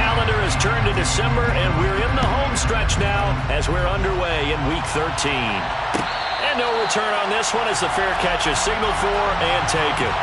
calendar has turned to December, and we're in the home stretch now as we're underway in Week 13. And no return on this one as the fair catch is signaled for and taken.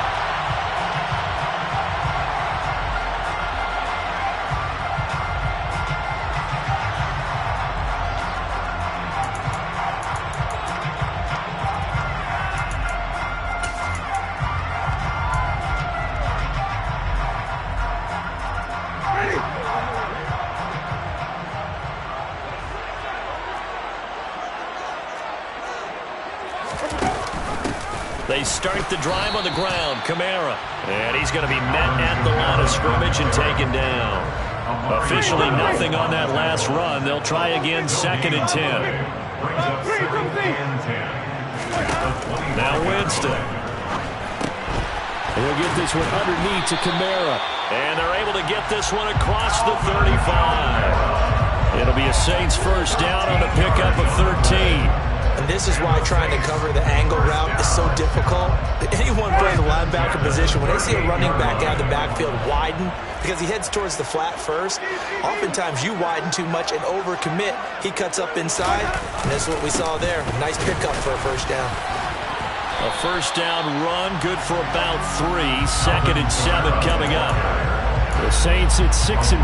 They start the drive on the ground. Kamara. And he's going to be met at the line of scrimmage and taken down. Officially nothing on that last run. They'll try again, 2nd and 10. Now Winston. He'll get this one underneath to Kamara. And they're able to get this one across the 35. It'll be a Saints first down on the pickup of 13. And this is why trying to cover the angle route is so difficult. Anyone playing the linebacker position, when they see a running back out of the backfield widen, because he heads towards the flat first, oftentimes you widen too much and overcommit. He cuts up inside, and that's what we saw there. Nice pickup for a first down. A first down run, good for about 3. 2nd and 7 coming up. The Saints at 6-5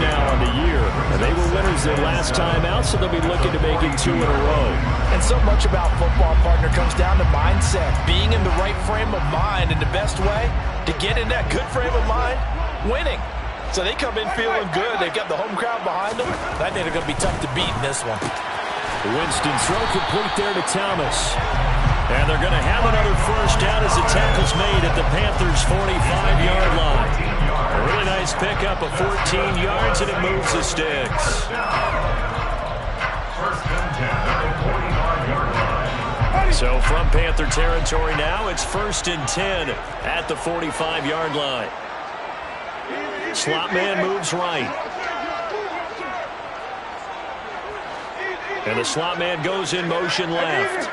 now on the year. And they were winners their last time out, so they'll be looking to make it 2 in a row. And so much about football, partner, comes down to mindset. Being in the right frame of mind, and the best way to get in that good frame of mind, winning. So they come in feeling good. They've got the home crowd behind them. I think they're going to be tough to beat in this one. Winston throw complete there to Thomas. And they're going to have another first down as the tackle's made at the Panthers' 45-yard line. A really nice pickup of 14 yards, and it moves the sticks. So from Panther territory now, it's 1st and 10 at the 45-yard line. Slot man moves right. And the slot man goes in motion left.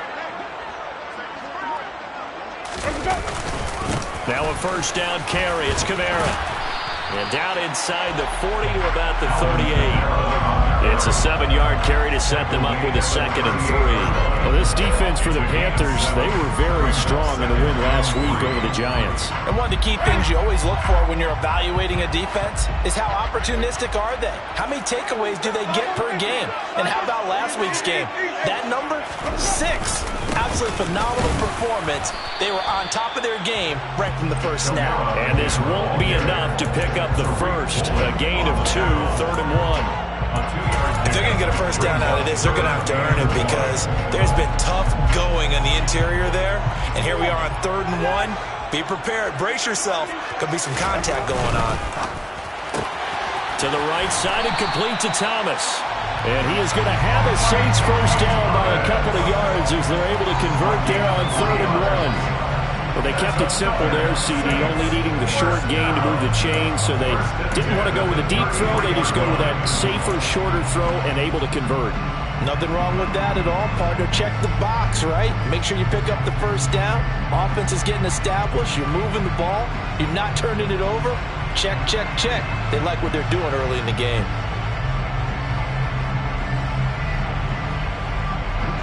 Now a first down carry. It's Kamara. And down inside the 40 to about the 38. It's a 7-yard carry to set them up with a 2nd and 3. Well, this defense for the Panthers, they were very strong in the win last week over the Giants. And one of the key things you always look for when you're evaluating a defense is how opportunistic are they? How many takeaways do they get per game? And how about last week's game? That number? 6. Absolutely phenomenal performance. They were on top of their game right from the first snap. And this won't be enough to pick up the first. A gain of 2, 3rd and 1. If they're going to get a first down out of this, they're going to have to earn it because there's been tough going on the interior there. And here we are on 3rd and 1. Be prepared. Brace yourself. Could be some contact going on. To the right side and complete to Thomas. And he is going to have a Saints first down by a couple of yards as they're able to convert there on 3rd and 1. Well, they kept it simple there, CD, only needing the short gain to move the chain, so they didn't want to go with a deep throw. They just go with that safer, shorter throw and able to convert. Nothing wrong with that at all, partner. Check the box, right? Make sure you pick up the first down. Offense is getting established. You're moving the ball. You're not turning it over. Check, check, check. They like what they're doing early in the game.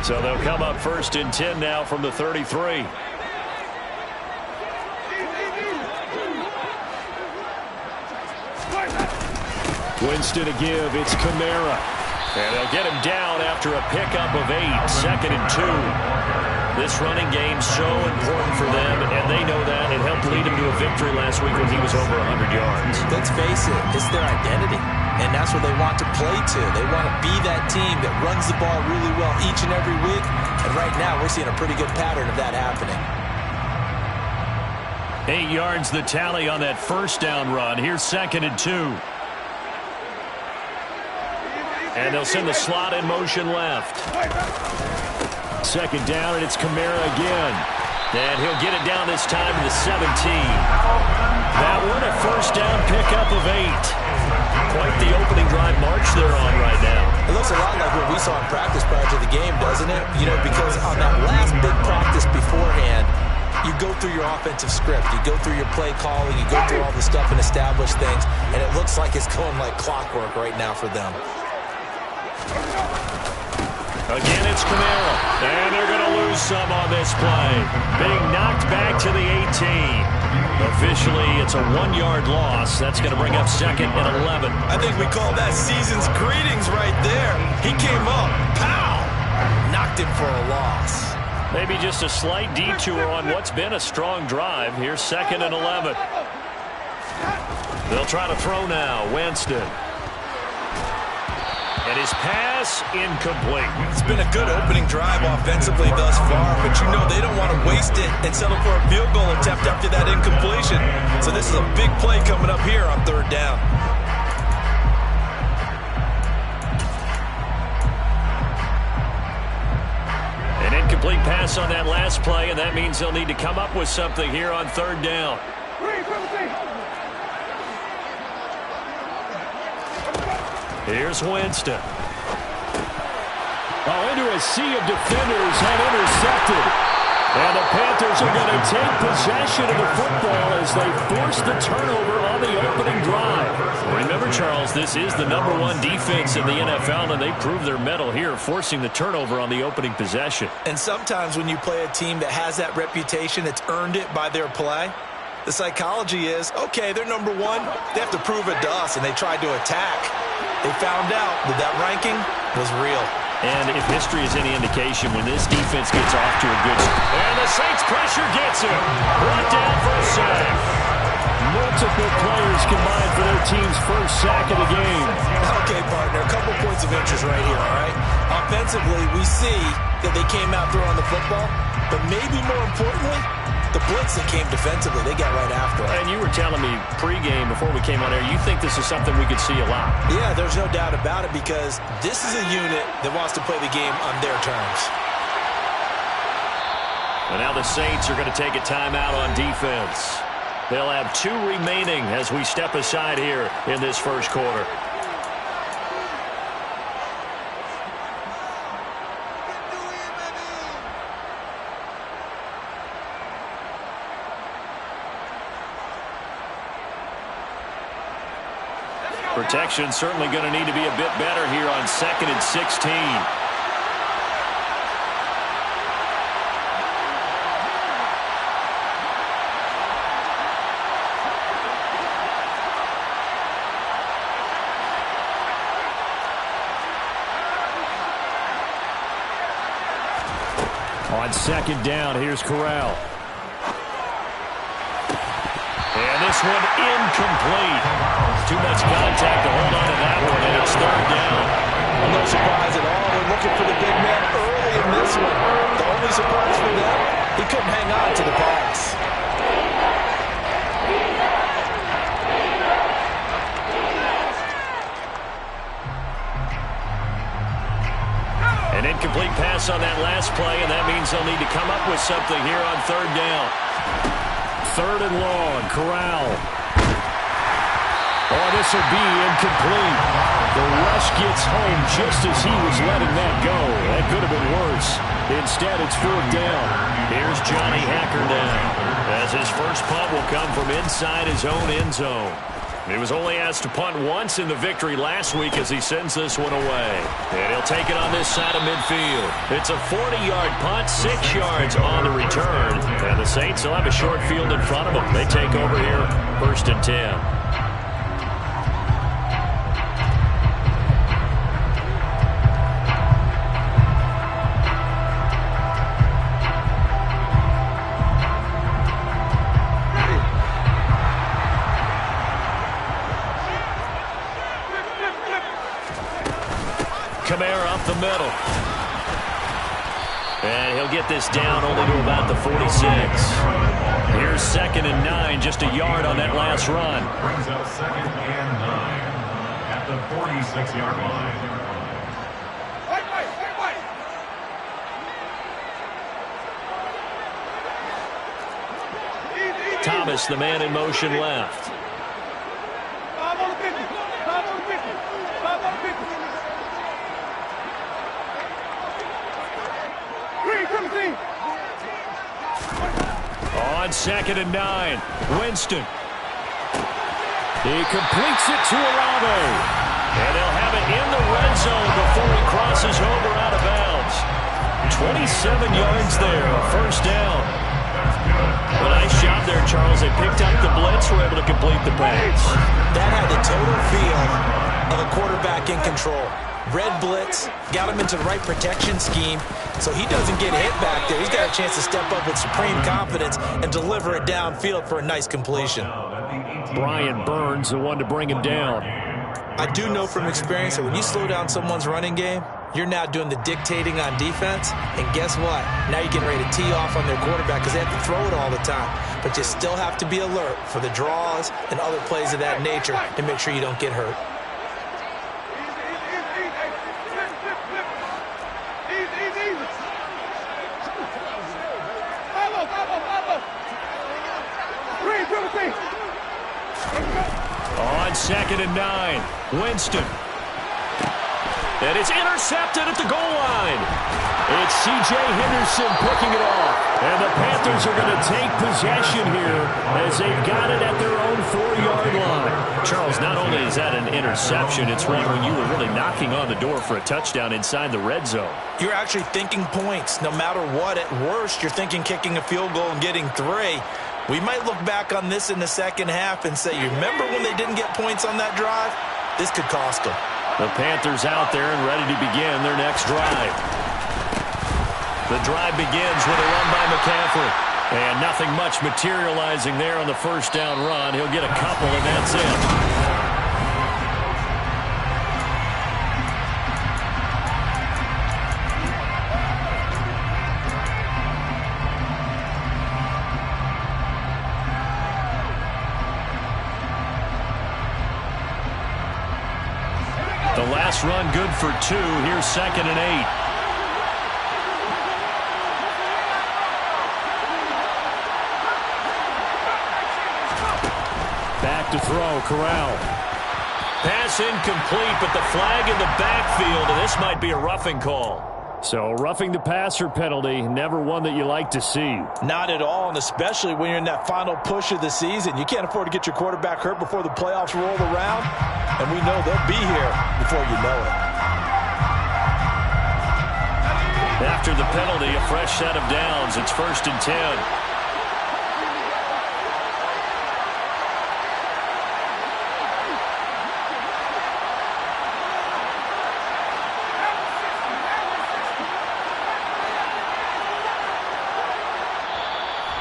So they'll come up 1st and 10 now from the 33. Winston to give. It's Kamara. And they'll get him down after a pickup of 8. 2nd and 2. This running game's so important for them, and they know that. It helped lead them to a victory last week when he was over 100 yards. Let's face it, it's their identity, and that's what they want to play to. They want to be that team that runs the ball really well each and every week, and right now we're seeing a pretty good pattern of that happening. 8 yards the tally on that first down run. Here's 2nd and 2. And they'll send the slot in motion left. 2nd down, and it's Kamara again. And he'll get it down this time to the 17. That one a first down pickup of 8. Quite the opening drive march they're on right now. It looks a lot like what we saw in practice prior to the game, doesn't it? You know, because on that last big practice beforehand, you go through your offensive script. You go through your play calling. You go through all the stuff and establish things. And it looks like it's going like clockwork right now for them. Again, it's Camara. And they're going to lose some on this play. Being knocked back to the 18. Officially, it's a 1-yard loss. That's going to bring up 2nd and 11. I think we call that season's greetings right there. He came up. Pow! Knocked him for a loss. Maybe just a slight detour on what's been a strong drive. Here's 2nd and 11. They'll try to throw now. Winston. And his pass incomplete. It's been a good opening drive offensively thus far, but you know they don't want to waste it and settle for a field goal attempt after that incompletion. So this is a big play coming up here on 3rd down. An incomplete pass on that last play, and that means they'll need to come up with something here on 3rd down. Here's Winston. Oh, into a sea of defenders and intercepted. And the Panthers are going to take possession of the football as they force the turnover on the opening drive. Remember, Charles, this is the #1 defense in the NFL, and they prove their mettle here, forcing the turnover on the opening possession. And sometimes when you play a team that has that reputation, it's earned it by their play. The psychology is, okay, they're #1. They have to prove it to us, and they tried to attack. They found out that that ranking was real. And if history is any indication, when this defense gets off to a good start. And the Saints pressure gets him. Brought down for a sack. Multiple players combined for their team's first sack of the game. Okay, partner, a couple points of interest right here, all right? Offensively, we see that they came out throwing the football, but maybe more importantly, the blitz that came defensively, they got right after it. And you were telling me pregame before we came on air, you think this is something we could see a lot. Yeah, there's no doubt about it because this is a unit that wants to play the game on their terms. And now the Saints are going to take a timeout on defense. They'll have 2 remaining as we step aside here in this first quarter. Protection certainly going to need to be a bit better here on 2nd and 16. On 2nd down, here's Corral. And this one incomplete. Too much contact to hold on to that one, and it's 3rd down. No surprise at all. They're looking for the big man early in this one. The only surprise for them, he couldn't hang on to the pass. An incomplete pass on that last play, and that means they'll need to come up with something here on 3rd down. 3rd and long, Corral. Oh, this will be incomplete. The rush gets home just as he was letting that go. That could have been worse. Instead, it's 4th down. Here's Johnny Hacker now, as his first punt will come from inside his own end zone. He was only asked to punt once in the victory last week as he sends this one away. And he'll take it on this side of midfield. It's a 40-yard punt, 6 yards on the return. And the Saints will have a short field in front of them. They take over here, 1st and 10. Camara up the middle. And he'll get this down only to about the 46. Here's 2nd and 9, just a yard on that last run. Brings up 2nd and 9 at the 46-yard line. Thomas, the man in motion left. 2nd and 9. Winston. He completes it to Olave. And they'll have it in the red zone before he crosses over out of bounds. 27 yards there, first down. Well, nice job there, Charles. They picked up the blitz, were able to complete the pass. That had the total feel of a quarterback in control. Red blitz, got him into the right protection scheme, so he doesn't get hit back there. He's got a chance to step up with supreme confidence and deliver it downfield for a nice completion. Brian Burns, the one to bring him down. I do know from experience that when you slow down someone's running game, you're now doing the dictating on defense, and guess what? Now you're getting ready to tee off on their quarterback because they have to throw it all the time. But you still have to be alert for the draws and other plays of that nature to make sure you don't get hurt. On 2nd and 9, Winston. And it's intercepted at the goal line. It's C.J. Henderson picking it off. And the Panthers are going to take possession here as they've got it at their own 4-yard line. Charles, not only is that an interception, it's one when you were really knocking on the door for a touchdown inside the red zone. You're actually thinking points. No matter what, at worst, you're thinking kicking a field goal and getting 3. We might look back on this in the second half and say, you remember when they didn't get points on that drive? This could cost them. The Panthers out there and ready to begin their next drive. The drive begins with a run by McCaffrey. And nothing much materializing there on the first down run. He'll get a couple, and that's it. The last run good for 2. Here's 2nd and 8. Back to throw, Corral. Pass incomplete, but the flag in the backfield, and this might be a roughing call. So roughing the passer penalty, never one that you like to see. Not at all, and especially when you're in that final push of the season. You can't afford to get your quarterback hurt before the playoffs roll around, and we know they'll be here before you know it. After the penalty, a fresh set of downs. It's 1st and 10.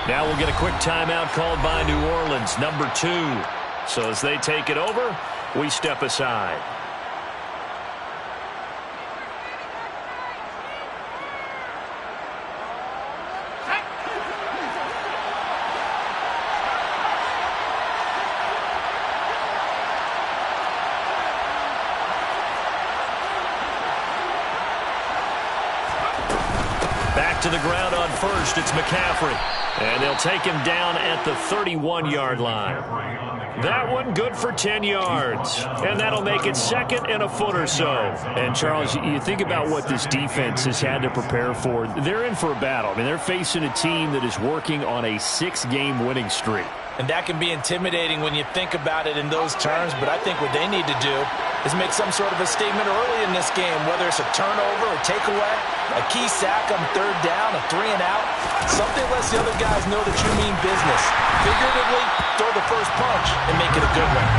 Now we'll get a quick timeout called by New Orleans, number 2. So as they take it over, we step aside. Back to the ground on first, it's McCaffrey. And they'll take him down at the 31-yard line. That one good for 10 yards. And that'll make it 2nd and a foot or so. And, Charles, you think about what this defense has had to prepare for. They're in for a battle. I mean, they're facing a team that is working on a 6-game winning streak. And that can be intimidating when you think about it in those terms. But I think what they need to do is make some sort of a statement early in this game, whether it's a turnover or takeaway, a key sack on 3rd down, a 3-and-out. Something lets the other guys know that you mean business. Figuratively, throw the first punch and make it a good one.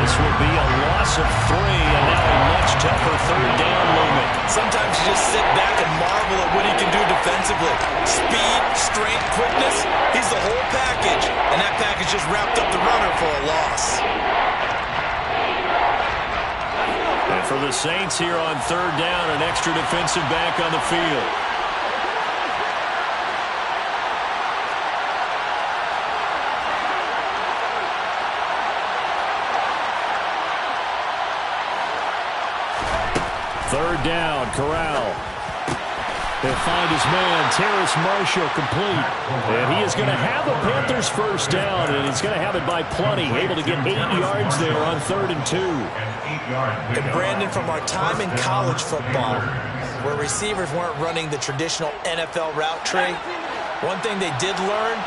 This will be a loss of 3, and now a much tougher 3rd down looming. Sometimes you just sit back and marvel at what he can do defensively. Speed, strength, quickness, he's the whole package. And that package just wrapped up the runner for a loss. And for the Saints here on 3rd down, an extra defensive back on the field. Third down, Corral. He'll find his man, Terrace Marshall, complete. And he is going to have the Panthers first down, and he's going to have it by plenty. Able to get 8 yards there on 3rd and 2. And Brandon, from our time in college football, where receivers weren't running the traditional NFL route tree, one thing they did learn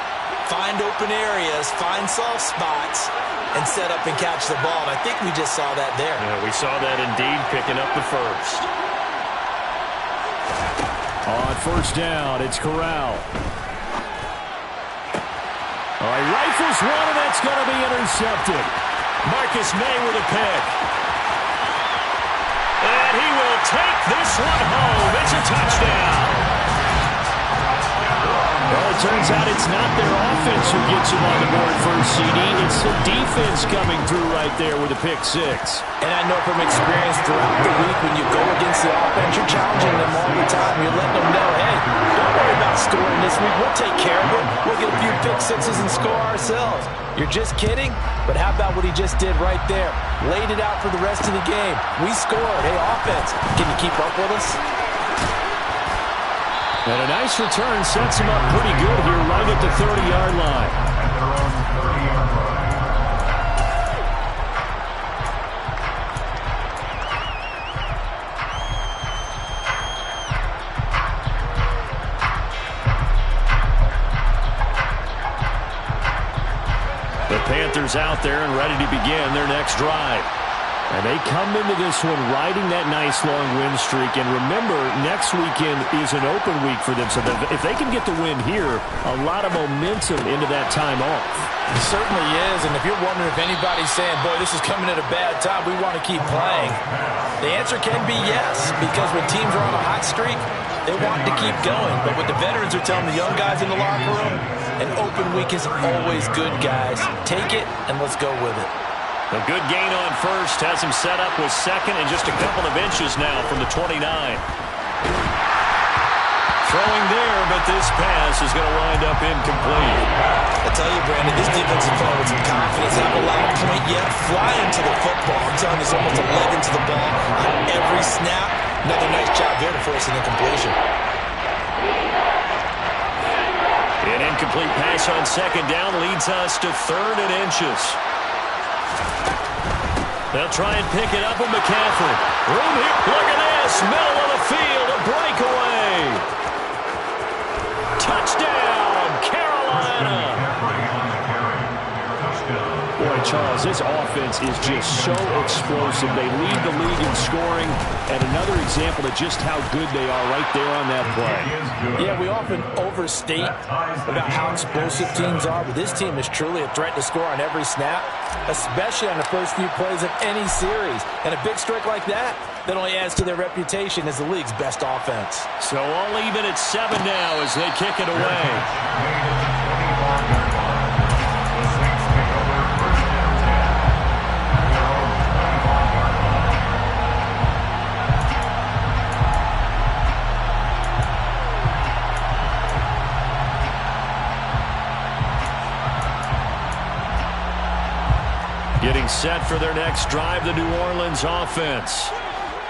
find open areas, find soft spots, and set up and catch the ball. And I think we just saw that there. Yeah, we saw that indeed, picking up the first. On first down, it's Corral. All right, rifles one, and that's going to be intercepted. Marcus May with a pick. And he will take this one home. It's a touchdown. Well, it turns out it's not their offense who gets them on the board first, CD. It's the defense coming through right there with a pick six. And I know from experience throughout the week, when you go against the offense, you're challenging them all the time. You're letting them know, hey, don't worry about scoring this week. We'll take care of it. We'll get a few pick sixes and score ourselves. You're just kidding? But how about what he just did right there? Laid it out for the rest of the game. We scored. Hey, offense, can you keep up with us? And a nice return sets him up pretty good here right at the 30-yard line. At their own 30-yard line. The Panthers out there and ready to begin their next drive. And they come into this one riding that nice long win streak. And remember, next weekend is an open week for them. So if they can get the win here, a lot of momentum into that time off. It certainly is. And if you're wondering if anybody's saying, boy, this is coming at a bad time, we want to keep playing, the answer can be yes. Because when teams are on a hot streak, they want to keep going. But what the veterans are telling the young guys in the locker room, an open week is always good, guys. Take it and let's go with it. A good gain on first has him set up with second and just a couple of inches now from the 29. Throwing there, but this pass is going to wind up incomplete. I tell you, Brandon, this defense is playing with some confidence. Haven't allowed a point yet. Flying to the football. I'm telling you, it's almost a leg into the ball on every snap. Another nice job there to force an incompletion. An incomplete pass on second down leads us to third and inches. They'll try and pick it up with McCaffrey. Room here. Look at this. Middle of the field. A breakaway. Touchdown, Carolina. Boy, Charles, this offense is just so explosive. They lead the league in scoring, and another example of just how good they are right there on that play. Yeah, we often overstate about how explosive teams are, but this team is truly a threat to score on every snap, especially on the first few plays of any series. And a big strike like that only adds to their reputation as the league's best offense. So all even at 7 now as they kick it away. Getting set for their next drive, the New Orleans offense.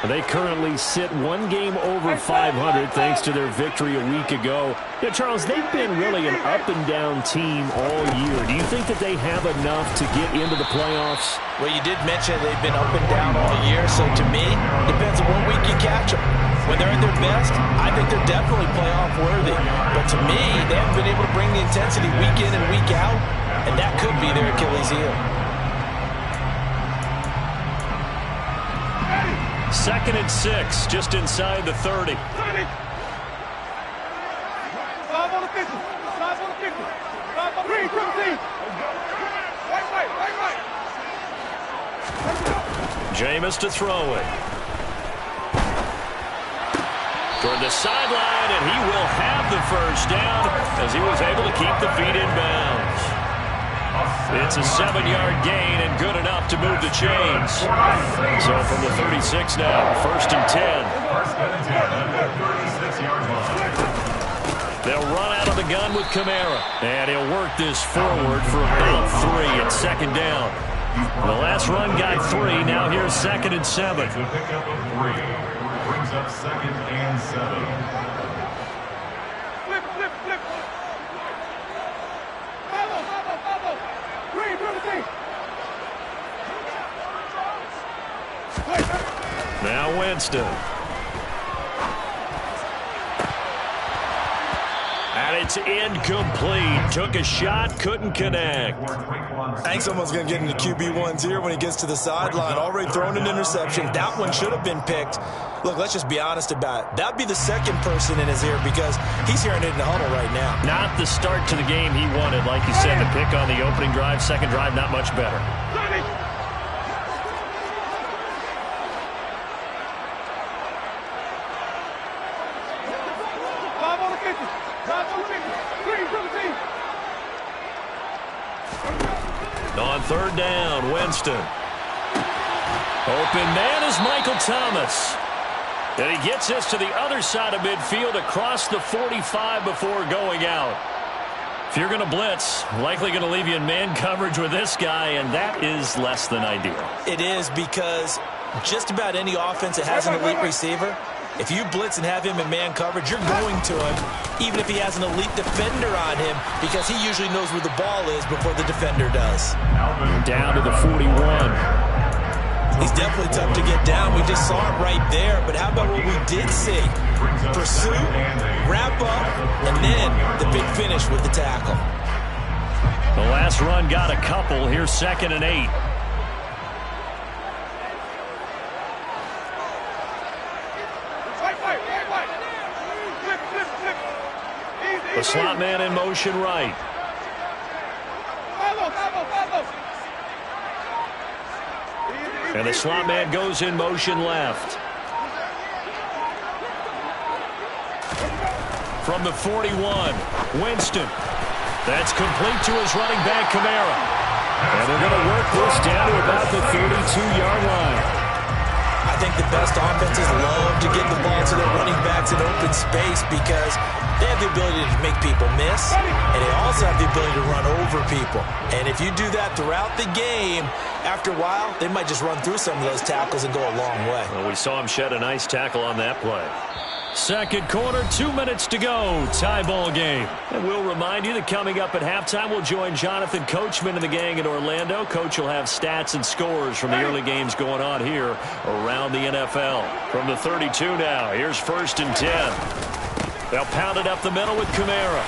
They currently sit one game over 500 thanks to their victory a week ago. Yeah, Charles, they've been really an up-and-down team all year. Do you think that they have enough to get into the playoffs? Well, you did mention they've been up and down all year, so to me, depends on what week you catch them. When they're at their best, I think they're definitely playoff worthy. But to me, they haven't been able to bring the intensity week in and week out, and that could be their Achilles heel. Second and 6, just inside the 30. Jameis to throw it. Toward the sideline, and he will have the first down as he was able to keep the feet in bounds. It's a 7-yard gain and good enough to move the chains. So from the 36 now, first and 10. They'll run out of the gun with Kamara. And he'll work this forward for about 3 at second down. The last run got 3. Now here's second and 7. The pickup of 3 brings up second and 7. Now Winston. And And it's incomplete. Took a shot, couldn't connect. I think someone's going to get into QB1s here when he gets to the sideline. Already thrown an interception. That one should have been picked. Look, let's just be honest about it. That would be the second person in his ear because he's hearing it in the huddle right now. Not the start to the game he wanted. Like you said, the pick on the opening drive, second drive, not much better. On third down, Winston. Open man is Michael Thomas. And he gets us to the other side of midfield across the 45 before going out. If you're going to blitz, likely going to leave you in man coverage with this guy, and that is less than ideal. It is because just about any offense that has an elite receiver, if you blitz and have him in man coverage, you're going to him, even if he has an elite defender on him, because he usually knows where the ball is before the defender does. Down to the 41. He's definitely tough to get down. We just saw it right there, but how about what we did see? Pursuit, wrap up, and then the big finish with the tackle. The last run got a couple. Here's 2nd and 8. The slot man in motion right. And the slot man goes in motion left. From the 41, Winston. That's complete to his running back, Kamara. And they're going to work this down to about the 32-yard line. I think the best offenses love to get the ball to their running backs in open space because they have the ability to make people miss, and they also have the ability to run over people. And if you do that throughout the game, after a while, they might just run through some of those tackles and go a long way. Well, we saw him shed a nice tackle on that play. Second quarter, 2 minutes to go. Tie ball game. And we'll remind you that coming up at halftime, we'll join Jonathan Coachman and the gang in Orlando. Coach will have stats and scores from the early games going on here around the NFL. From the 32 now, here's 1st and 10. They'll pound it up the middle with Kamara.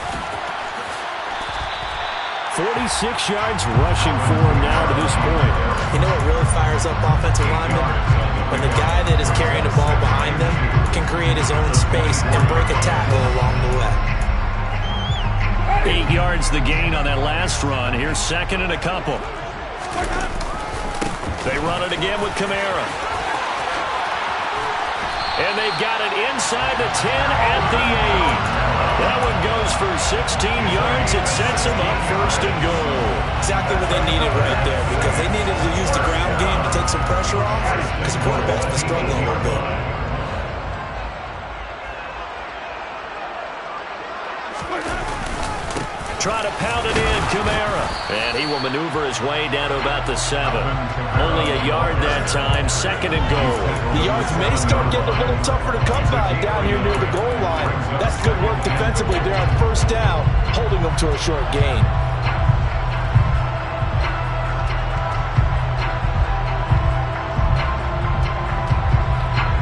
46 yards rushing for him now to this point. You know what really fires up offensive linemen? When the guy that is carrying the ball behind them can create his own space and break a tackle along the way. 8 yards the gain on that last run. Here's 2nd and a couple. They run it again with Kamara. And they've got it inside the 10 at the 8. That one goes for 16 yards. It sets them up 1st and goal. Exactly what they needed right there because they needed to use the ground game to take some pressure off because the quarterback's been struggling a little bit. Try to pound it in, Kamara. And he will maneuver his way down to about the 7. Only a yard that time, 2nd and goal. The yards may start getting a little tougher to come by down here near the goal line. That's good work defensively there on 1st down, holding them to a short gain.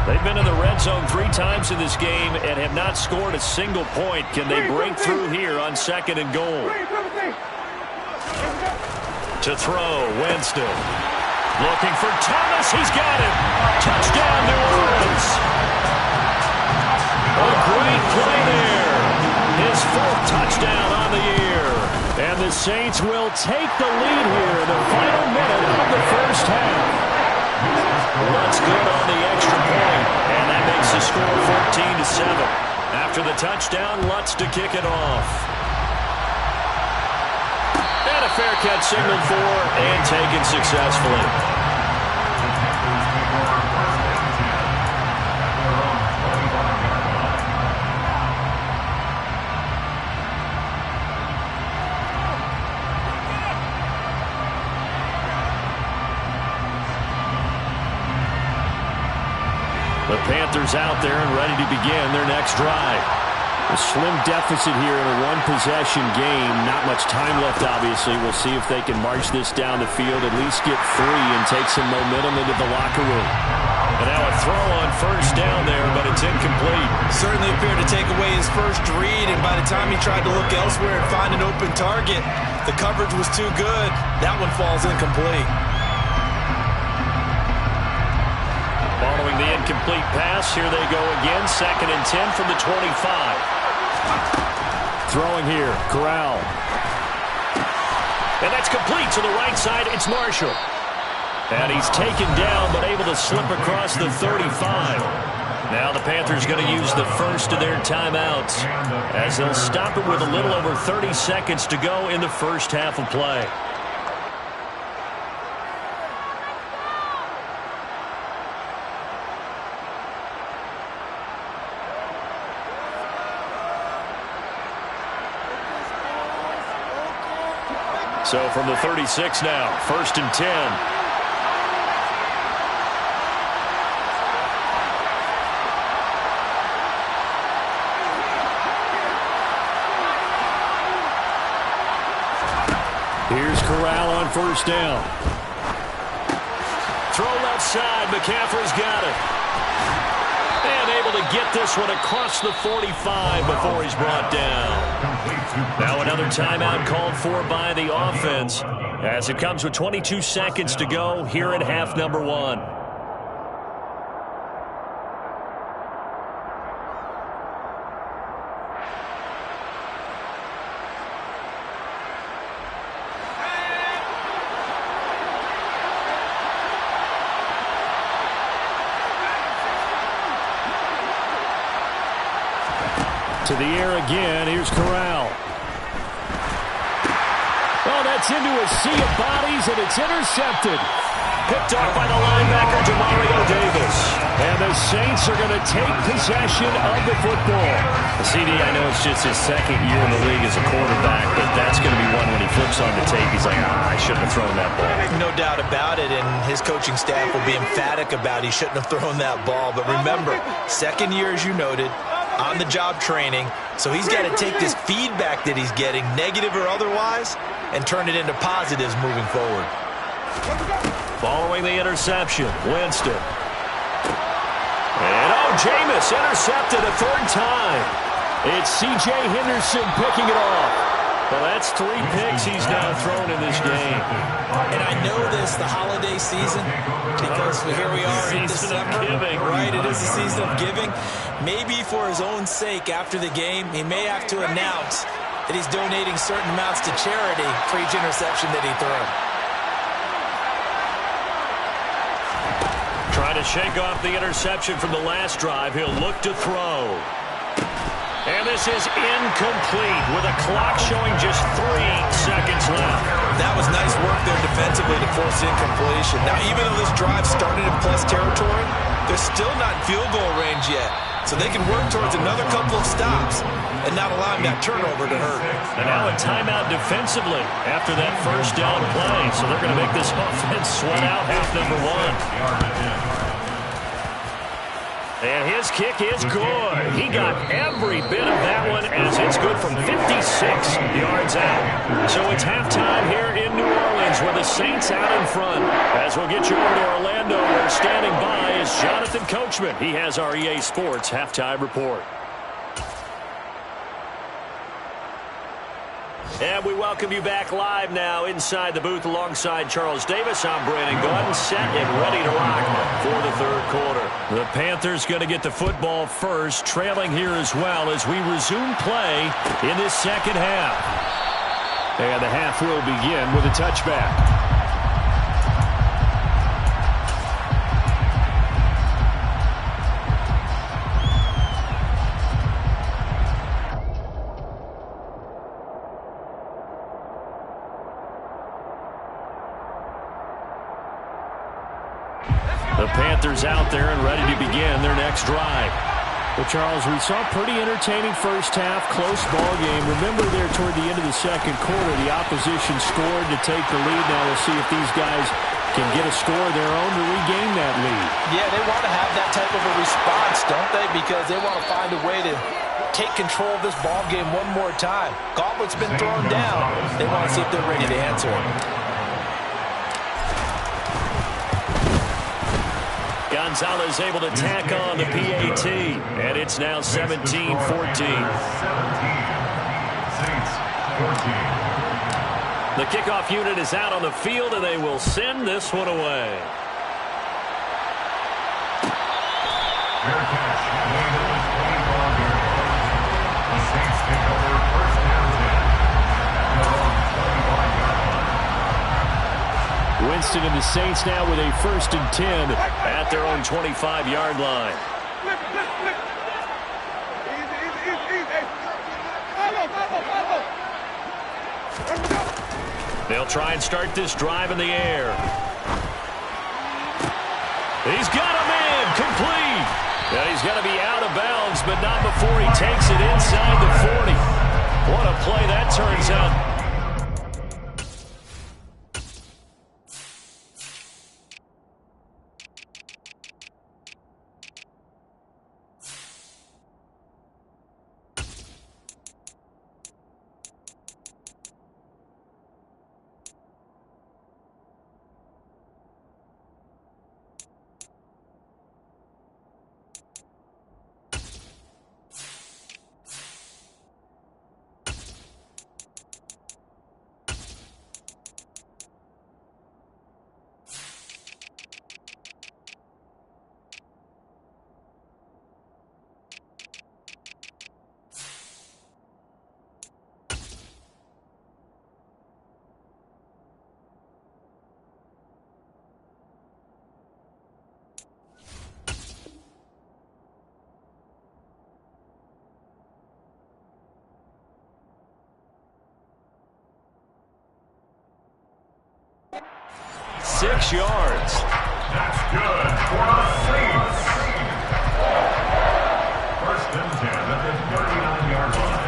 They've been in the red zone 3 times in this game and have not scored a single point. Can they break through here on 2nd and goal? To throw, Winston. Looking for Thomas. He's got it. Touchdown, New Orleans. A great play there. His 4th touchdown on the year. And the Saints will take the lead here in the final minute of the 1st half. Lutz good on the extra point, and that makes the score 14-7. After the touchdown, Lutz to kick it off. And a fair catch signaled for and taken successfully. The Panthers out there and ready to begin their next drive. A slim deficit here in a one-possession game. Not much time left, obviously. We'll see if they can march this down the field, at least get 3 and take some momentum into the locker room. And now a throw on on first down there, but it's incomplete. Certainly appeared to take away his first read, and by the time he tried to look elsewhere and find an open target, the coverage was too good. That one falls incomplete. Following the incomplete pass, here they go again. 2nd and 10 from the 25. Throwing here, Corral. And that's complete to the right side. It's Marshall. And he's taken down, but able to slip across the 35. Now the Panthers going to use the first of their timeouts, as they'll stop it with a little over 30 seconds to go in the first half of play. So from the 36 now, 1st and 10. Here's Corral on first down. Throw left side. McCaffrey's got it. And able to get this one across the 45 before he's brought down. Now another timeout called for by the offense, as it comes with 22 seconds to go here in half number 1. To the air again. Here's Corral. Oh, that's into a sea of bodies, and it's intercepted. Picked off by the linebacker, Demario Davis. And the Saints are going to take possession of the football. CD, I know it's just his 2nd year in the league as a quarterback, but that's going to be one when he flips on the tape. He's like, I shouldn't have thrown that ball. No doubt about it, and his coaching staff will be emphatic about he shouldn't have thrown that ball. But remember, 2nd year, as you noted, on-the-job training, so he's got to take this feedback that he's getting, negative or otherwise, and turn it into positives moving forward. Following the interception, Winston. And Jameis intercepted a 3rd time. It's C.J. Henderson picking it off. Well, that's 3 picks he's now thrown in this game. And I know this, the holiday season, because here we are in December. Giving. Right, it is the season of giving. Maybe for his own sake after the game, he may have to announce that he's donating certain amounts to charity for each interception that he throws. Trying to shake off the interception from the last drive. He'll look to throw. And this is incomplete with a clock showing just 3 seconds left. That was nice work there defensively to force incompletion. Now, even though this drive started in plus territory, they're still not in field goal range yet. So they can work towards another couple of stops and not allowing that turnover to hurt. And now a timeout defensively after that first down play. So they're going to make this offense sweat out half number 1. And his kick is good. He got every bit of that one, as it's good from 56 yards out. So it's halftime here in New Orleans with the Saints out in front. As we'll get you over to Orlando, where standing by is Jonathan Coachman. He has our EA Sports halftime report. And we welcome you back live now inside the booth alongside Charles Davis. I'm Brandon Gordon, set and ready to rock for the 3rd quarter. The Panthers going to get the football first, trailing here as well as we resume play in this 2nd half. And the half will begin with a touchback. The Panthers out there and ready to begin their next drive. Well, Charles, we saw a pretty entertaining first half, close ball game. Remember there toward the end of the 2nd quarter, the opposition scored to take the lead. Now we'll see if these guys can get a score of their own to regain that lead. Yeah, they want to have that type of a response, don't they? Because they want to find a way to take control of this ball game one more time. Gauntlet's been thrown down. They want to see if they're ready to answer it. Got Gonzalez able to tack on the PAT, and it's now 17-14. 17, Saints 14. The kickoff unit is out on the field, and they will send this one away. Fair catch. Way to the 24-yard line. The Saints take over first down 10. Their own 25-yard line. Winston and the Saints now with a 1st and 10 at their own 25-yard line. They'll try and start this drive in the air. He's got a man complete. And he's got to be out of bounds, but not before he takes it inside the 40. What a play that turns out. Six yards. That's good for the Saints. First and 10 at the 39-yard line.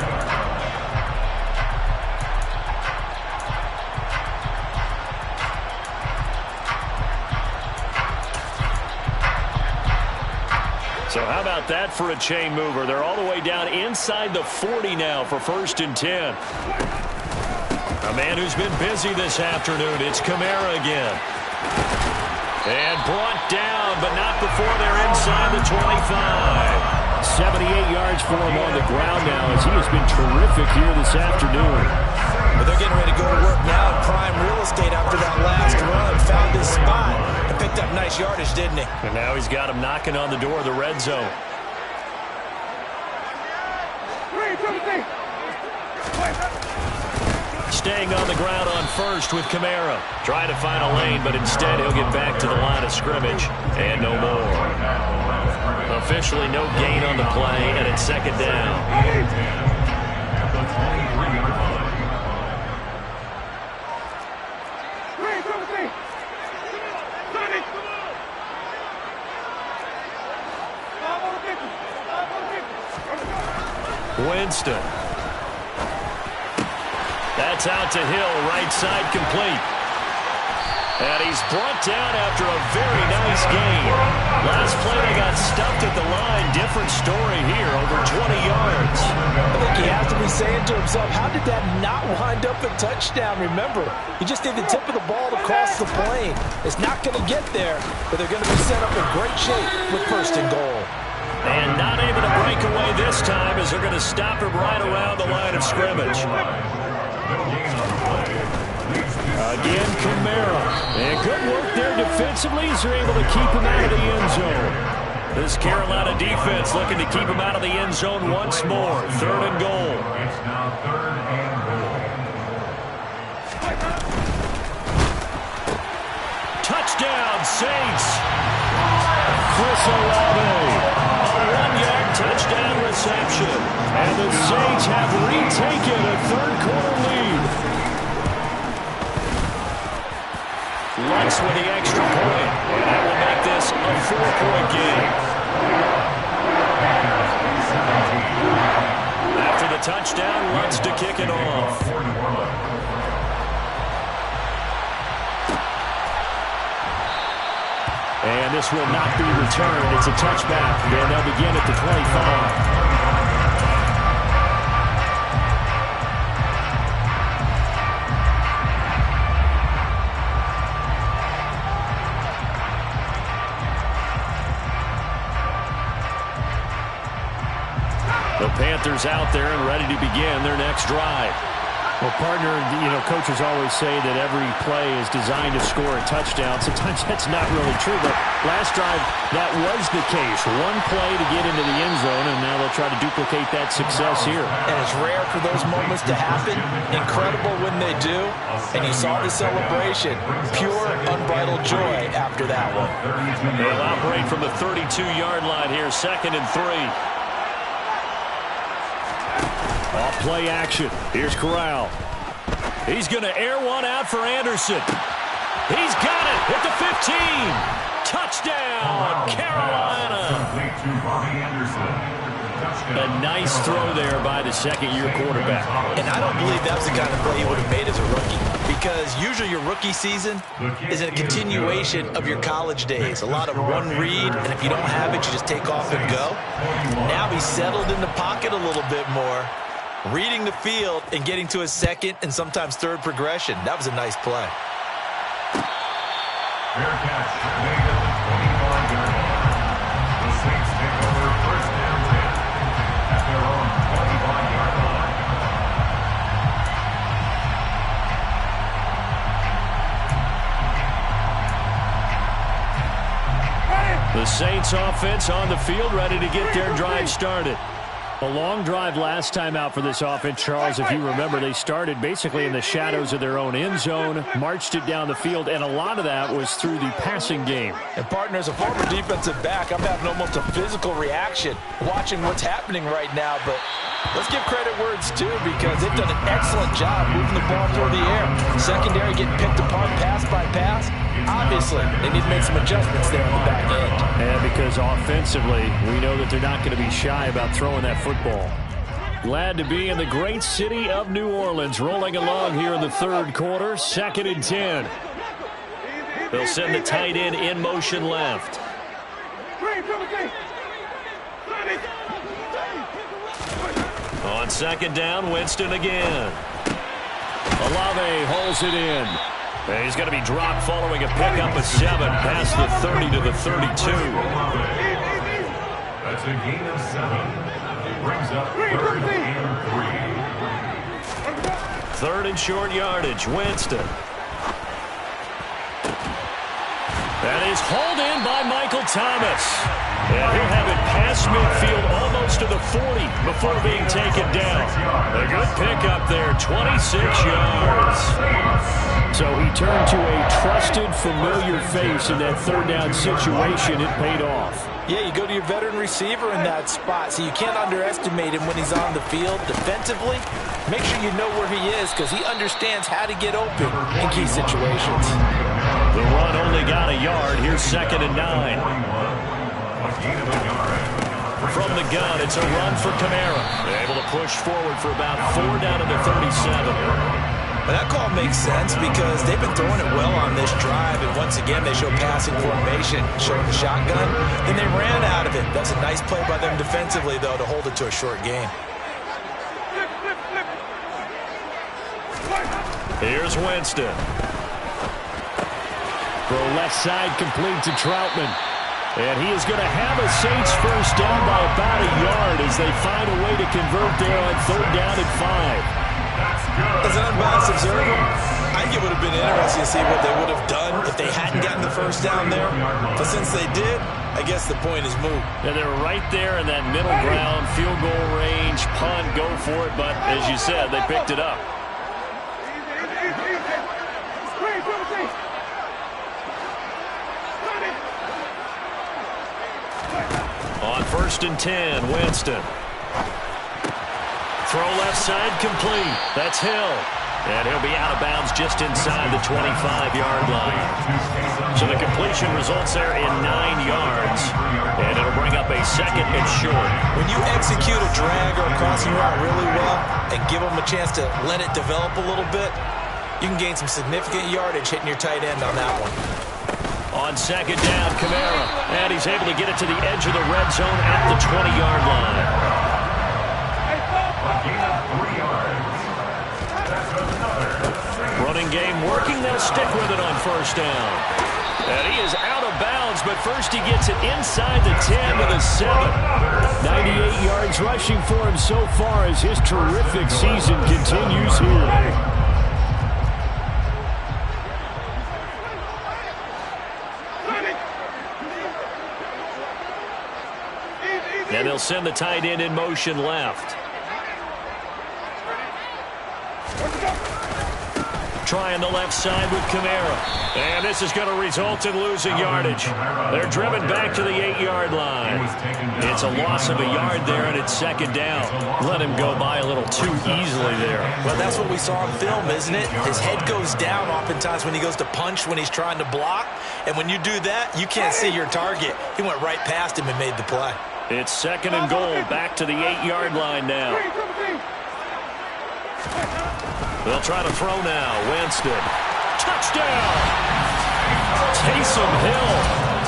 So how about that for a chain mover? They're all the way down inside the 40 now for 1st and 10. A man who's been busy this afternoon. It's Kamara again. And brought down, but not before they're inside the 25. 78 yards for him on the ground now as he has been terrific here this afternoon. But they're getting ready to go to work now in prime real estate after that last run. Found his spot and picked up nice yardage, didn't he? And now he's got him knocking on the door of the red zone. Staying on the ground on 1st with Kamara. Trying to find a lane, but instead he'll get back to the line of scrimmage. And no more. Officially no gain on the play, and it's 2nd down. At the 23-yard line. Winston. That's out to Hill, right side complete. And he's brought down after a very nice gain. Last play they got stuffed at the line. Different story here, over 20 yards. I think he has to be saying to himself, how did that not wind up a touchdown? Remember, he just did the tip of the ball to cross the plane. It's not going to get there, but they're going to be set up in great shape with 1st and goal. And not able to break away this time as they're going to stop him right around the line of scrimmage. Again, Kamara. And good work there defensively as they're able to keep him out of the end zone. This Carolina defense looking to keep him out of the end zone once more. 3rd and goal. It's now 3rd and goal. Touchdown, Saints. Chris Olave. A 1-yard touchdown reception. And the Saints have retaken a 3rd-quarter lead. Lutz with the extra point, and that will make this a 4-point game. After the touchdown, Lutz to kick it off. And this will not be returned. It's a touchback, and they'll begin at the 25. The Panthers out there and ready to begin their next drive. Well, partner, coaches always say that every play is designed to score a touchdown. Sometimes that's not really true, but last drive, that was the case. One play to get into the end zone, and now they'll try to duplicate that success here. And it's rare for those moments to happen. Incredible when they do. And you saw the celebration. Pure, unbridled joy after that one. They'll operate from the 32-yard line here, 2nd and 3. Off play action. Here's Corral. He's going to air one out for Anderson. He's got it at the 15. Touchdown, Carolina. A nice throw there by the second-year quarterback. And I don't believe that was the kind of play he would have made as a rookie, because usually your rookie season is a continuation of your college days. A lot of one read, and if you don't have it, you just take off and go. Now he's settled in the pocket a little bit more, reading the field and getting to his second and sometimes third progression. That was a nice play. Fair catch made at the 25-yard line. The Saints take over 1st and 10 at their own 25-yard line. The Saints offense on the field, ready to get their drive started. A long drive last time out for this offense, Charles. If you remember, they started basically in the shadows of their own end zone, marched it down the field, and a lot of that was through the passing game. And, partner, as a former defensive back, I'm having almost a physical reaction watching what's happening right now. But let's give credit where it's due, because they've done an excellent job moving the ball through the air. Secondary getting picked apart pass by pass. Obviously, they need to make some adjustments there on the back end. And because offensively, we know that they're not going to be shy about throwing that football. Glad to be in the great city of New Orleans, rolling along here in the third quarter, 2nd and 10. They'll send the tight end in motion left. On 2nd down, Winston again. Olave holds it in. And he's going to be dropped following a pickup of 7 past the 30 to the 32. That's a gain of 7. It brings up 3rd and 3. 3rd and short yardage, Winston. That is hauled in by Michael Thomas. And he'll have it past midfield almost to the 40 before being taken down. A good pickup there, 26 yards. So he turned to a trusted, familiar face in that 3rd down situation. It paid off. Yeah, you go to your veteran receiver in that spot, so you can't underestimate him when he's on the field defensively. Make sure you know where he is, because he understands how to get open in key situations. The run only got a yard. Here's 2nd and 9. From the gun, it's a run for Kamara. They're able to push forward for about 4 down to the 37. But that call makes sense, because they've been throwing it well on this drive, and once again they show passing formation, showing the shotgun. Then they ran out of it. That's a nice play by them defensively, though, to hold it to a short game. Here's Winston. Throw left side complete to Troutman. And he is going to have a Saints first down by about a yard as they find a way to convert there on 3rd down and 5. As an unbiased observer, I think it would have been interesting to see what they would have done if they hadn't gotten the first down there. But since they did, I guess the point is moot. And they're right there in that middle ground, field goal range, punt, go for it. But as you said, they picked it up. On 1st and 10, Winston. Throw left side complete. That's Hill. And he'll be out of bounds just inside the 25-yard line. So the completion results there in 9 yards. And it'll bring up a 2nd and short. When you execute a drag or a crossing route really well and give them a chance to let it develop a little bit, you can gain some significant yardage hitting your tight end on that one. On 2nd down, Kamara. And he's able to get it to the edge of the red zone at the 20-yard line. Running game working. They'll stick with it on 1st down. And he is out of of bounds, but first he gets it inside the 10 with a 7. 98 yards rushing for him so far as his terrific season continues here. And they'll send the tight end in motion left. Trying the left side with Kamara. And this is going to result in losing yardage. They're driven back to the 8-yard line. It's a loss of a yard there, and it's second down. Let him go by a little too easily there. Well, that's what we saw on film, isn't it? His head goes down oftentimes when he goes to punch when he's trying to block. And when you do that, you can't see your target. He went right past him and made the play. It's second and goal, back to the 8-yard line now. They'll try to throw now. Winston. Touchdown! Taysom Hill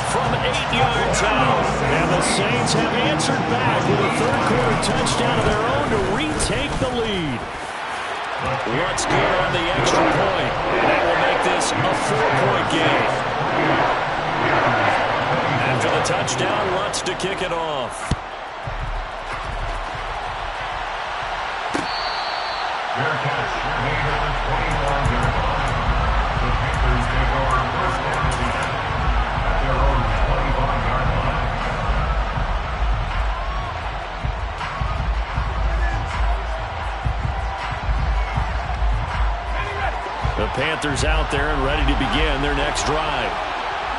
from 8 yards out. And the Saints have answered back with a third-quarter touchdown of their own to retake the lead. What's good on the extra point? That will make this a 4-point game. After the touchdown, Lutz to kick it off. Their catch made at the 21-yard line. The Panthers take over first down again at their own 21-yard line. The Panthers out there and ready to begin their next drive.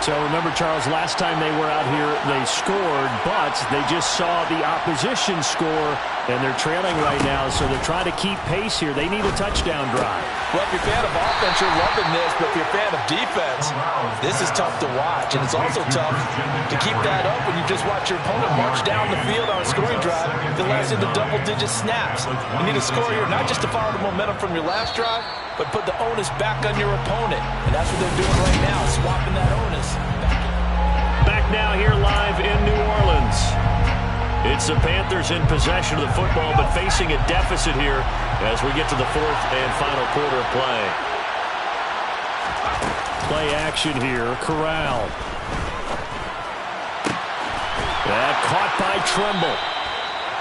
So remember, Charles, last time they were out here, they scored, but they just saw the opposition score, and they're trailing right now, so they're trying to keep pace here. They need a touchdown drive. Well, if you're a fan of offense, you're loving this, but if you're a fan of defense, this is tough to watch, and it's also tough to keep that up when you just watch your opponent march down the field on a scoring drive that lasts into double-digit snaps. You need a score here, not just to follow the momentum from your last drive, but put the onus back on your opponent, and that's what they're doing right now, swapping that onus. Back now here live in New Orleans. It's the Panthers in possession of the football, but facing a deficit here as we get to the fourth and final quarter of play. Play action here. Corral. That caught by Tremble.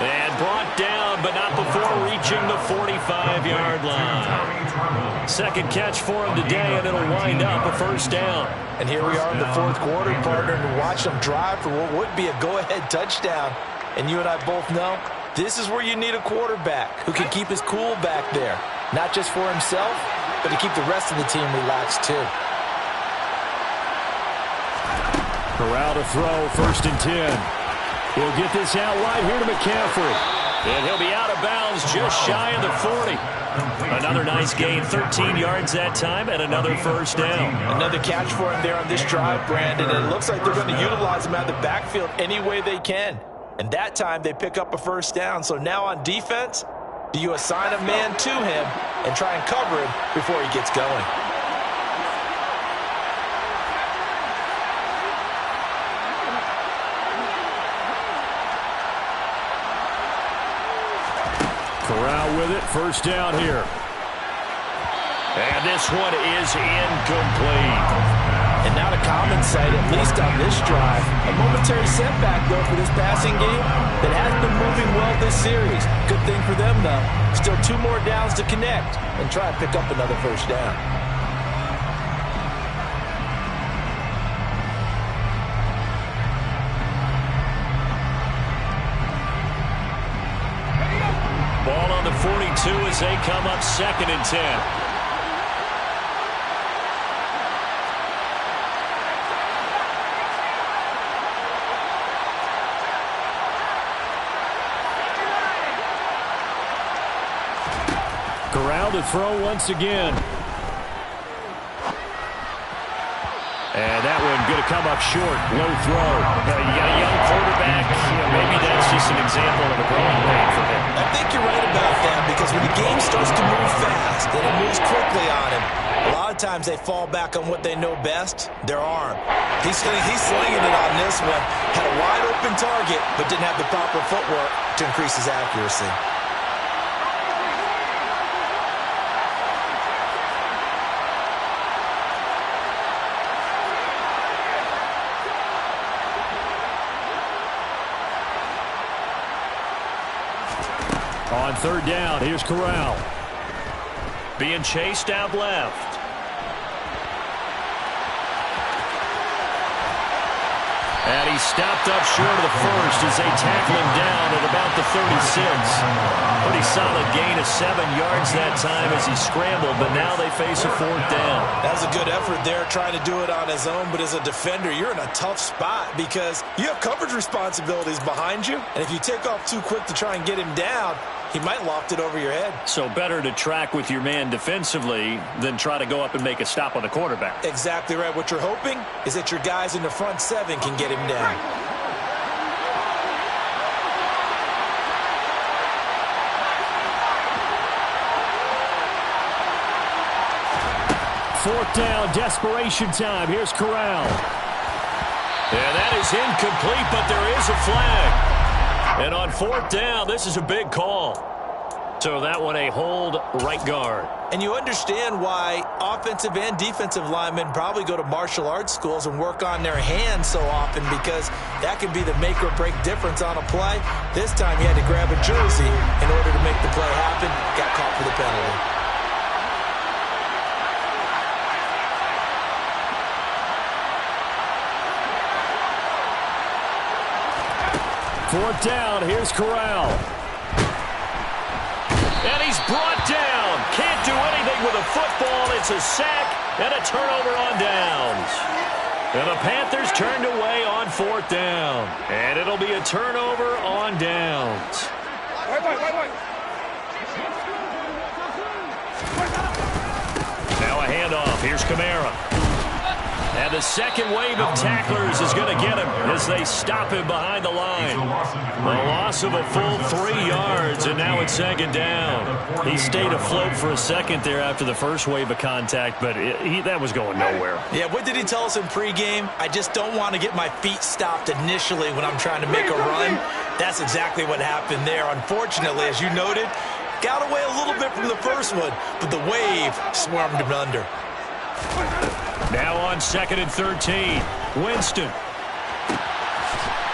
And brought down, but not before reaching the 45-yard line. Second catch for him today, and it'll wind up a first down. And here we are in the fourth quarter, partner, and watch them drive for what would be a go-ahead touchdown. And you and I both know this is where you need a quarterback who can keep his cool back there. Not just for himself, but to keep the rest of the team relaxed too. Corral to throw, first and 10. He'll get this out wide here to McCaffrey. And he'll be out of bounds just shy of the 40. Another nice gain, 13 yards that time, and another first down. Another catch for him there on this drive, Brandon, and it looks like they're going to utilize him out of the backfield any way they can. And that time they pick up a first down. So now on defense, do you assign a man to him and try and cover him before he gets going? Corral with it, first down here. And this one is incomplete. And not a common sight, at least on this drive. A momentary setback, though, for this passing game that has been moving well this series. Good thing for them, though. Still 2 more downs to connect and try and pick up another first down. Ball on the 42 as they come up second and 10. Corral to throw once again. And that one going to come up short. Low throw. You got a young quarterback. Maybe that's just an example of a growing pain for him. I think you're right about that, because when the game starts to move fast and it moves quickly on him, a lot of times they fall back on what they know best, their arm. He's slinging it on this one. Had a wide open target, but didn't have the proper footwork to increase his accuracy. On third down, here's Corral. Being chased out left. And he stopped up short of the first as they tackle him down at about the 36. Pretty solid gain of 7 yards that time as he scrambled, but now they face a fourth down. That was a good effort there trying to do it on his own, but as a defender, you're in a tough spot because you have coverage responsibilities behind you, and if you take off too quick to try and get him down, he might loft it over your head. So better to track with your man defensively than try to go up and make a stop on the quarterback. Exactly right. What you're hoping is that your guys in the front 7 can get him down. Fourth down, desperation time. Here's Corral. And that is incomplete, but there is a flag. And on fourth down, this is a big call. So that one a hold right guard. And you understand why offensive and defensive linemen probably go to martial arts schools and work on their hands so often, because that can be the make or break difference on a play. This time he had to grab a jersey in order to make the play happen. Got caught for the penalty. Fourth down, here's Corral. And he's brought down. Can't do anything with a football. It's a sack and a turnover on downs. And the Panthers turned away on fourth down. And it'll be a turnover on downs. Now a handoff. Here's Kamara. And the second wave of tacklers is going to get him as they stop him behind the line. A loss of a full 3 yards, and now it's second down. He stayed afloat for a second there after the first wave of contact, but that was going nowhere. Yeah, what did he tell us in pregame? I just don't want to get my feet stopped initially when I'm trying to make a run. That's exactly what happened there. Unfortunately, as you noted, got away a little bit from the first one, but the wave swarmed him under. Now on second and 13, Winston.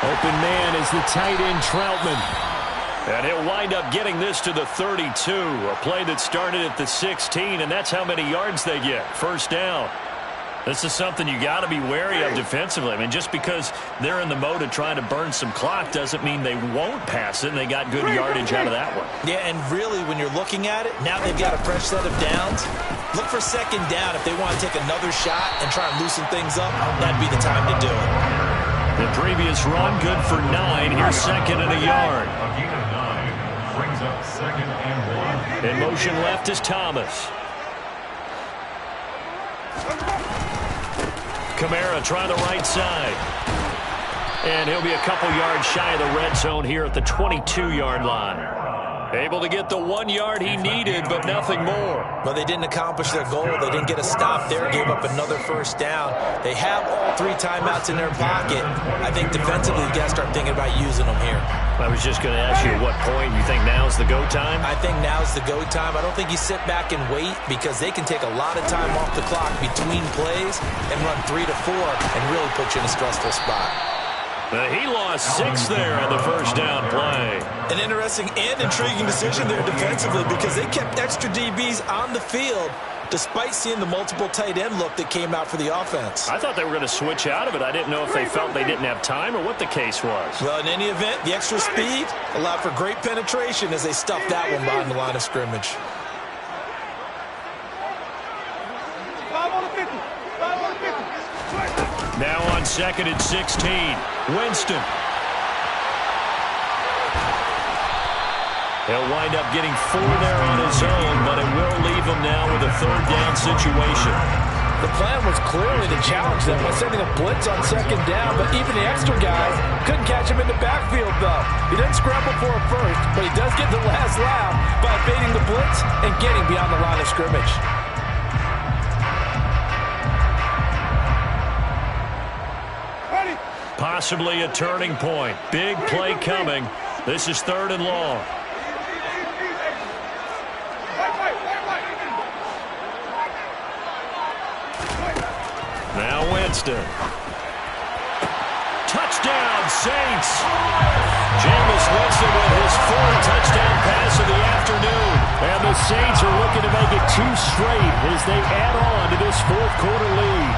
Open man is the tight end, Troutman. And he'll wind up getting this to the 32, a play that started at the 16, and that's how many yards they get. First down. This is something you got to be wary of defensively. I mean, just because they're in the mode of trying to burn some clock doesn't mean they won't pass it, and they got good yardage out of that one. Yeah, and really, when you're looking at it, now they've got a fresh set of downs. Look for second down if they want to take another shot and try and loosen things up. That'd be the time to do it. The previous run, good for 9. Here's second and a yard. A gain of 9 brings up second and 1. In motion left is Thomas. Kamara trying the right side. And he'll be a couple yards shy of the red zone here at the 22-yard line. Able to get the 1 yard he needed, but nothing more. Well, they didn't accomplish their goal. They didn't get a stop there, gave up another first down. They have all 3 timeouts in their pocket. I think defensively, you got to start thinking about using them here. I was just going to ask you at what point you think now's the go time? I think now's the go time. I don't think you sit back and wait, because they can take a lot of time off the clock between plays and run 3 to 4 and really put you in a stressful spot. He lost 6 there on the first down play. An interesting and intriguing decision there defensively, because they kept extra DBs on the field despite seeing the multiple tight end look that came out for the offense. I thought they were going to switch out of it. I didn't know if they felt they didn't have time or what the case was. Well, in any event, the extra speed allowed for great penetration as they stuffed that one behind the line of scrimmage. Now on second and 16, Winston. He'll wind up getting 4 there on his own, but it will leave him now with a third down situation. The plan was clearly to challenge them by sending a blitz on second down, but even the extra guys couldn't catch him in the backfield, though. He didn't scramble for a first, but he does get the last laugh by evading the blitz and getting beyond the line of scrimmage. Possibly a turning point. Big play coming. This is third and long. Now Winston. Touchdown, Saints. Jameis Winston with his 4th touchdown pass of the And the Saints are looking to make it 2 straight as they add on to this fourth-quarter lead.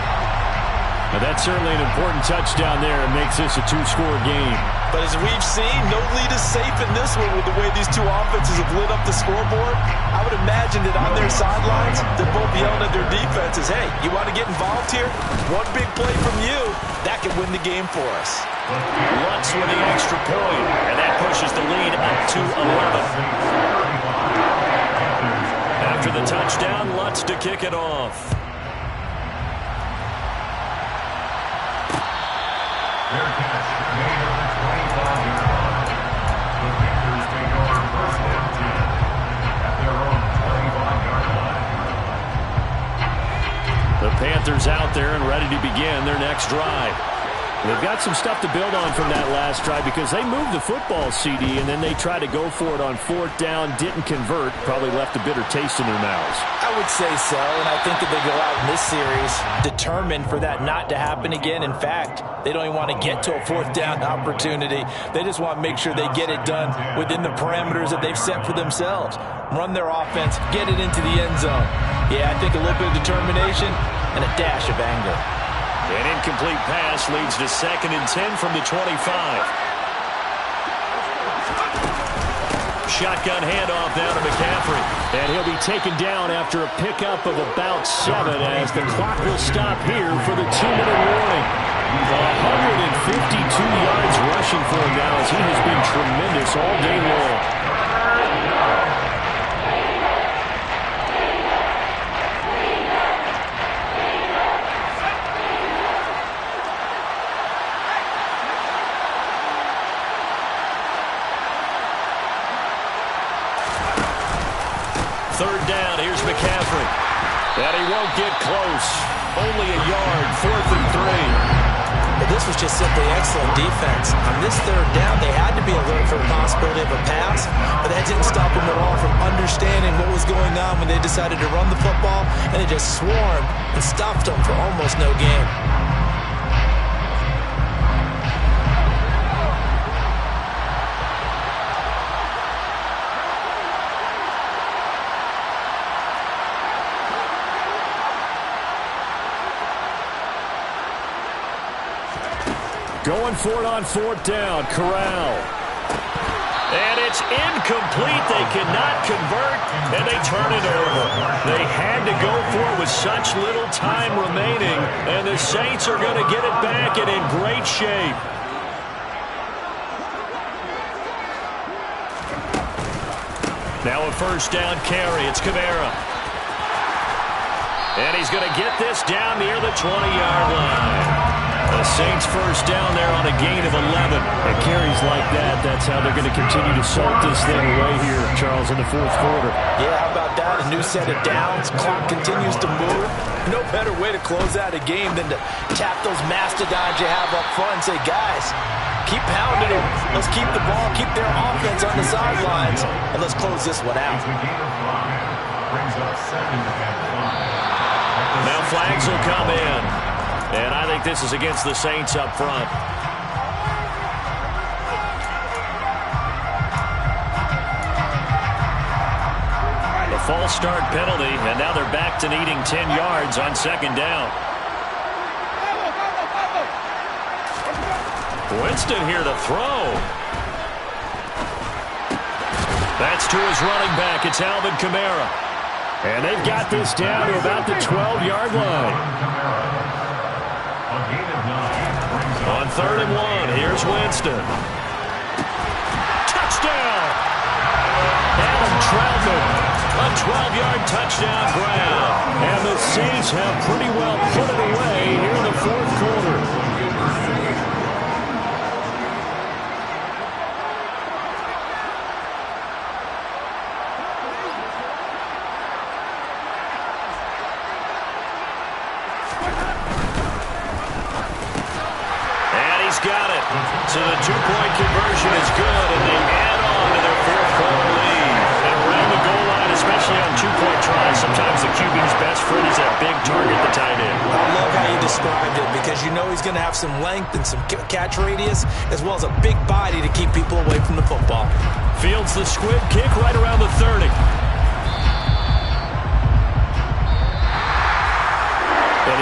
Now, that's certainly an important touchdown there and makes this a 2-score game. But as we've seen, no lead is safe in this one with the way these two offenses have lit up the scoreboard. I would imagine that on their sidelines, they're both yelling at their defenses, hey, you want to get involved here? One big play from you, that could win the game for us. Lutz with the extra point, and that pushes the lead up to 11. After the touchdown, Lutz to kick it off. Their catch made on the 25-yard line. The Panthers take over first and 10 at their own 25-yard line. The Panthers out there and ready to begin their next drive. They've got some stuff to build on from that last drive because they moved the football, CD, and then they tried to go for it on 4th down, didn't convert, probably left a bitter taste in their mouths. I would say so, and I think that they go out in this series determined for that not to happen again. In fact, they don't even want to get to a 4th down opportunity. They just want to make sure they get it done within the parameters that they've set for themselves. Run their offense, get it into the end zone. Yeah, I think a little bit of determination and a dash of anger. An incomplete pass leads to 2nd and 10 from the 25. Shotgun handoff down to McCaffrey. And he'll be taken down after a pickup of about 7 as the clock will stop here for the 2-minute warning. 152 yards rushing for him now as he has been tremendous all day long. Third down, here's McCaffrey. And he won't get close. Only a yard, 4th and 3. This was just simply excellent defense. On this third down, they had to be alert for the possibility of a pass, but that didn't stop them at all from understanding what was going on when they decided to run the football, and they just swarmed and stopped them for almost no gain. Going for it on 4th down, Corral. And it's incomplete. They cannot convert, and they turn it over. They had to go for it with such little time remaining, and the Saints are going to get it back and in great shape. Now a 1st down carry. It's Kamara. And he's going to get this down near the 20-yard line. The Saints 1st down there on a gain of 11. And carries like that, that's how they're going to continue to salt this thing away here, Charles, in the 4th quarter. Yeah, how about that? A new set of downs. Clock continues to move. No better way to close out a game than to tap those mastodons you have up front and say, guys, keep pounding them. Let's keep the ball, keep their offense on the sidelines, and let's close this one out. Brings up 2nd and 5. Now flags will come in. And I think this is against the Saints up front. The false start penalty, and now they're back to needing 10 yards on 2nd down. Winston here to throw. That's to his running back. It's Alvin Kamara. And they've got this down to about the 12-yard line. On 3rd and 1, here's Winston. Touchdown! Adam Troutman, a 12-yard touchdown grab. And the Saints have pretty well put it away here in the 4th quarter. Got it. So the 2-point conversion is good, and they add on to their 4th quarter lead. And around the goal line, especially on 2-point tries, sometimes the QB's best friend is that big target, the tight end. I love how you described it because you know he's going to have some length and some catch radius as well as a big body to keep people away from the football. Fields the squib kick right around the 30.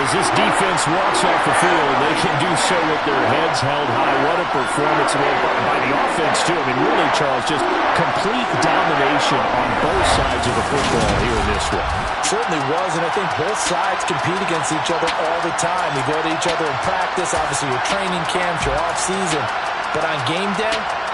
as this defense walks off the field, they can do so with their heads held high. What a performance by the offense, too. I mean, really, Charles, just complete domination on both sides of the football here in this one. Certainly was, and I think both sides compete against each other all the time. You go to each other in practice, obviously your training camps, your off-season. But on game day,